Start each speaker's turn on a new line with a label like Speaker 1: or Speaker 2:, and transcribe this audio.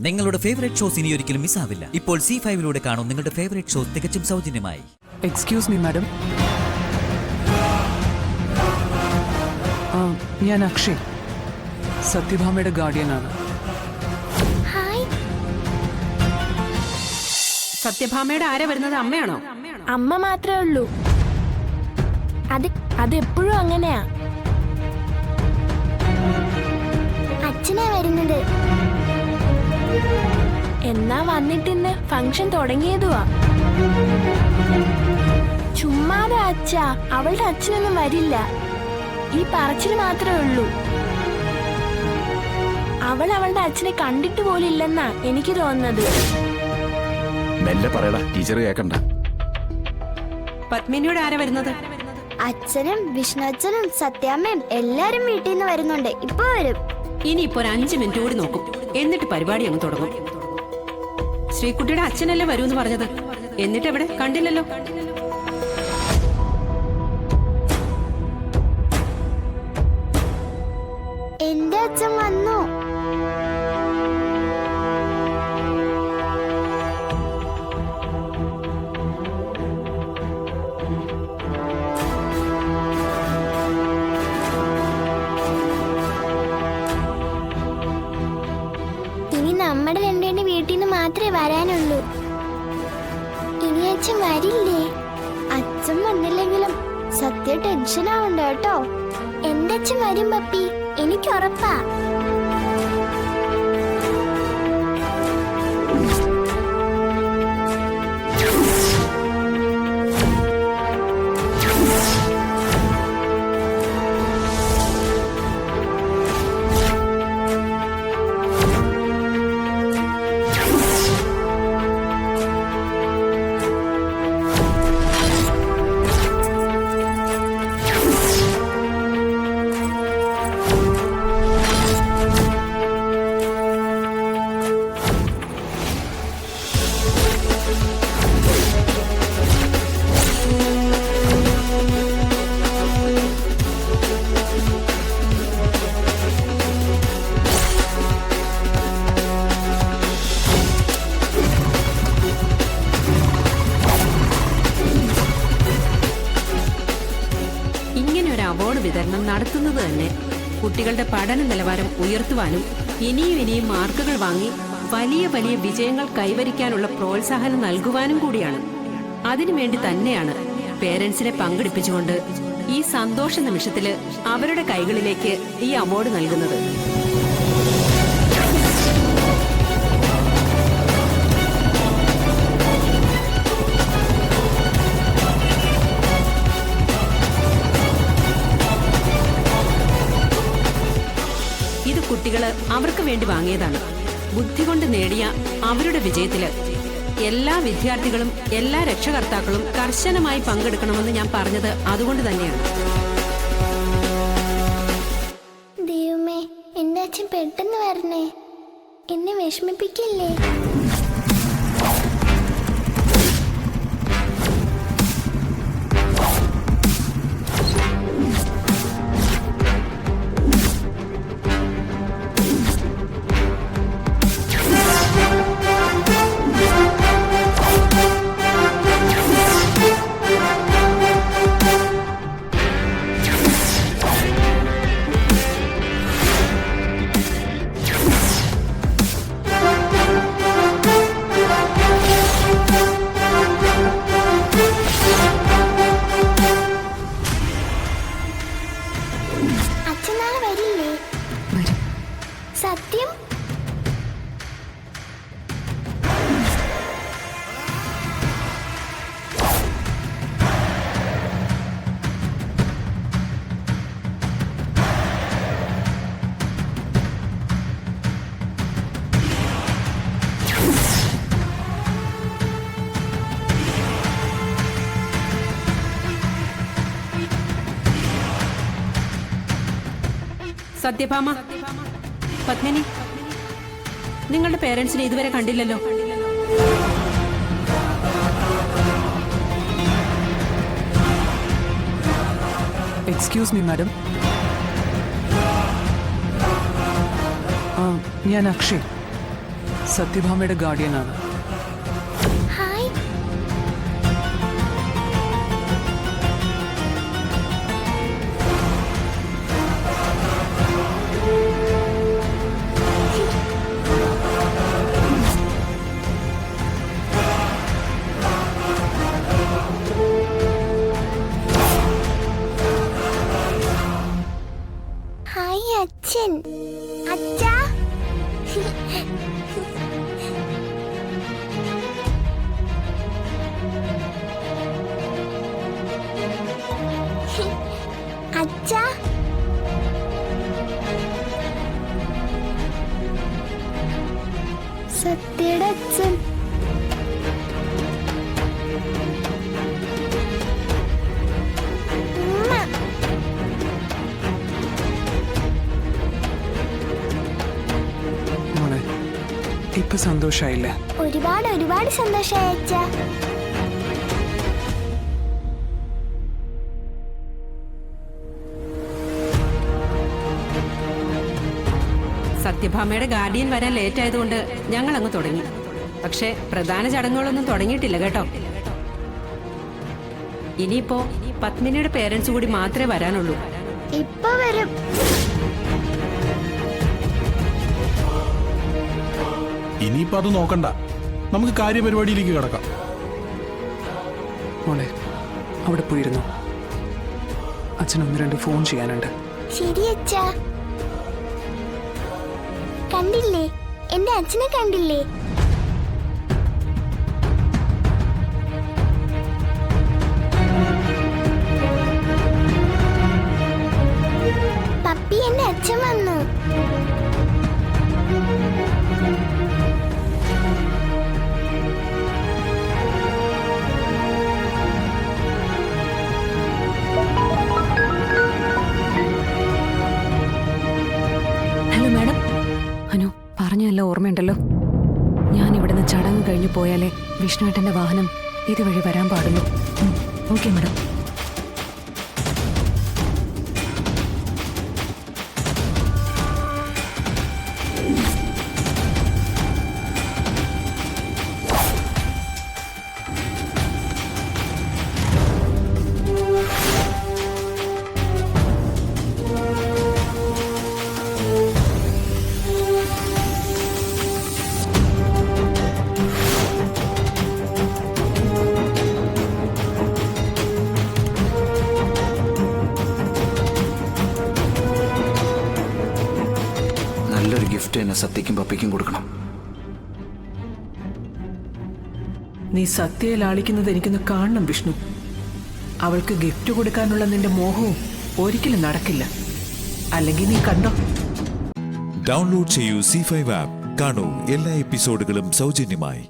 Speaker 1: നിങ്ങളുടെ favourite shows ഇനി ഒരിക്കലും മിസ്സാവില്ല. ഇപ്പോൾ C5 കാണും നിങ്ങളുടെ ഫേവറേറ്റ് ഷോസ് തികച്ചും സൗജന്യമായി.
Speaker 2: എക്സ്ക്യൂസ് മീ മാഡം, ഞാൻ അക്ഷയ്, സത്യഭാമയുടെ ഗാർഡിയനാണ്.
Speaker 3: സത്യഭാമയുടെ ആരാ വരുന്നത്? അമ്മയാണോ?
Speaker 4: അമ്മ മാത്രമേ ഉള്ളൂ. അതെപ്പോഴും അങ്ങനെയാ. അച്ഛനാ വരുന്നത്. എന്നാ വന്നിട്ടിന്ന് ഫംഗ്ഷൻ തുടങ്ങിയതുവാ. ചുമ്മാതെ അച്ഛാ, അവളുടെ അച്ഛനൊന്നും വരില്ല. ഈ പറച്ചിൽ മാത്രമേ ഉള്ളൂ. അവൾ അവളുടെ അച്ഛനെ കണ്ടിട്ട് പോലില്ലെന്നാ എനിക്ക് തോന്നുന്നത്.
Speaker 5: മെല്ലെ പറയടാ, ടീച്ചർ കേക്കണ്ട.
Speaker 3: പത്മിനിയുടെ ആരാ വരുന്നത്?
Speaker 4: അച്ഛനും വിഷ്ണുഅച്ഛനും സത്യാമ്മയും എല്ലാരും വീട്ടിൽ നിന്ന് വരുന്നുണ്ട്. ഇപ്പൊ വരും.
Speaker 3: ഇനിയിപ്പോ ഒരു 5 മിനിറ്റ് കൂടി നോക്കും, എന്നിട്ട് പരിപാടി അങ്ങ് തുടങ്ങും. ശ്രീകുട്ടിയുടെ അച്ഛനല്ലേ വരൂന്ന് പറഞ്ഞത്, എന്നിട്ട് എവിടെ? കണ്ടില്ലല്ലോ.
Speaker 4: എന്റെ അച്ഛൻ വന്നു. ഇനി നമ്മുടെ രണ്ടേന്റെ വീട്ടിൽ നിന്ന് മാത്രമേ വരാനുള്ളൂ. ഇനി അച്ഛൻ വരില്ലേ? അച്ഛൻ വന്നില്ലെങ്കിലും സത്യ ടെൻഷൻ ആവണ്ട കേട്ടോ. എന്റെ അച്ഛൻ വരും പപ്പി, എനിക്ക് ഉറപ്പാ.
Speaker 3: അവാർഡ് വിതരണം നടത്തുന്നത് തന്നെ കുട്ടികളുടെ പഠന നിലവാരം ഉയർത്തുവാനും ഇനിയും മാർക്കുകൾ വാങ്ങി വലിയ വലിയ വിജയങ്ങൾ കൈവരിക്കാനുള്ള പ്രോത്സാഹനം നൽകുവാനും കൂടിയാണ്. അതിനുവേണ്ടി തന്നെയാണ് പേരൻസിനെ പങ്കെടുപ്പിച്ചുകൊണ്ട് ഈ സന്തോഷ നിമിഷത്തില് അവരുടെ കൈകളിലേക്ക് ഈ അവാർഡ് നൽകുന്നത്. കുട്ടികള് അവർക്ക് വേണ്ടി വാങ്ങിയതാണ്. ബുദ്ധി കൊണ്ട് നേടിയ അവരുടെ വിജയത്തില് എല്ലാ വിദ്യാർത്ഥികളും എല്ലാ രക്ഷകർത്താക്കളും കർശനമായി പങ്കെടുക്കണമെന്ന് ഞാൻ പറഞ്ഞത് അതുകൊണ്ട് തന്നെയാണ്.
Speaker 4: ദൈവമേ, എന്റെ അച്ഛൻ പെട്ടെന്ന് വരണേ, എന്നെ വിഷമിപ്പിക്കില്ലേ. സത്യം
Speaker 3: സത്യഭാമ, പത്മിനി, നിങ്ങളുടെ പേരൻസിനെ ഇതുവരെ കണ്ടില്ലല്ലോ.
Speaker 2: എക്സ്ക്യൂസ് മീ മാഡം, ഞാൻ അക്ഷയ്, സത്യഭാമയുടെ ഗാർഡിയനാണ്.
Speaker 4: ഹായ്. ഹായ് അച്ഛൻ. അച്ഛാ. അച്ഛാ. സത്യയുടെ അച്ഛൻ. ഉമ്മ.
Speaker 2: മോളെ, ഇപ്പൊ സന്തോഷായില്ലേ?
Speaker 4: ഒരുപാട് ഒരുപാട് സന്തോഷമായി അച്ഛാ.
Speaker 3: സത്യഭാമയുടെ ഗാർഡിയൻ വരാൻ ലേറ്റ് ആയതുകൊണ്ട് ഞങ്ങൾ അങ്ങ് തുടങ്ങി. പക്ഷെ പ്രധാന ചടങ്ങുകളൊന്നും തുടങ്ങിയിട്ടില്ല കേട്ടോ. ഇനിയിപ്പോ പത്മിനിയുടെ പേരൻസ് കൂടി മാത്രമേ വരാനുള്ളൂ.
Speaker 4: ഇപ്പൊ വരും.
Speaker 6: ഇനിയിപ്പോ അത് നോക്കണ്ട, നമുക്ക് കാര്യപരിപാടിയിലേക്ക് കിടക്കാം.
Speaker 2: മോളെ, അവിടെ പോയിരുന്നു. അച്ഛൻ 1-2 ഫോൺ ചെയ്യാനുണ്ട്.
Speaker 4: ശരി അച്ഛാ. കണ്ടില്ലേ, എന്റെ അച്ഛനെ കണ്ടില്ലേ? പപ്പി, എന്റെ അച്ഛൻ വന്നു.
Speaker 7: Hello madam. അനു പറഞ്ഞല്ല ഓർമ്മയുണ്ടല്ലോ, ഞാൻ ഇവിടുന്ന് ചടങ്ങ് കഴിഞ്ഞു പോയാലേ വിഷ്ണുവേട്ടന്റെ വാഹനം ഇതുവഴി വരാൻ പാടുള്ളൂ. Okay madam.
Speaker 5: നല്ലൊരു ഗിഫ്റ്റ് തന്നെ സത്യക്കും പപ്പയ്ക്കും കൊടുക്കണം.
Speaker 8: നീ സത്യയെ ലാളിക്കുന്നത് എനിക്കൊന്ന് കാണണം വിഷ്ണു. അവൾക്ക് ഗിഫ്റ്റ് കൊടുക്കാനുള്ള നിന്റെ മോഹവും ഒരിക്കലും നടക്കില്ല. അല്ലെങ്കിൽ നീ കണ്ടോ.
Speaker 9: ഡൗൺലോഡ് ചെയ്യൂ C5 ആപ്പ്. കാണൂ എല്ലാ എപ്പിസോഡുകളും സൗജന്യമായി.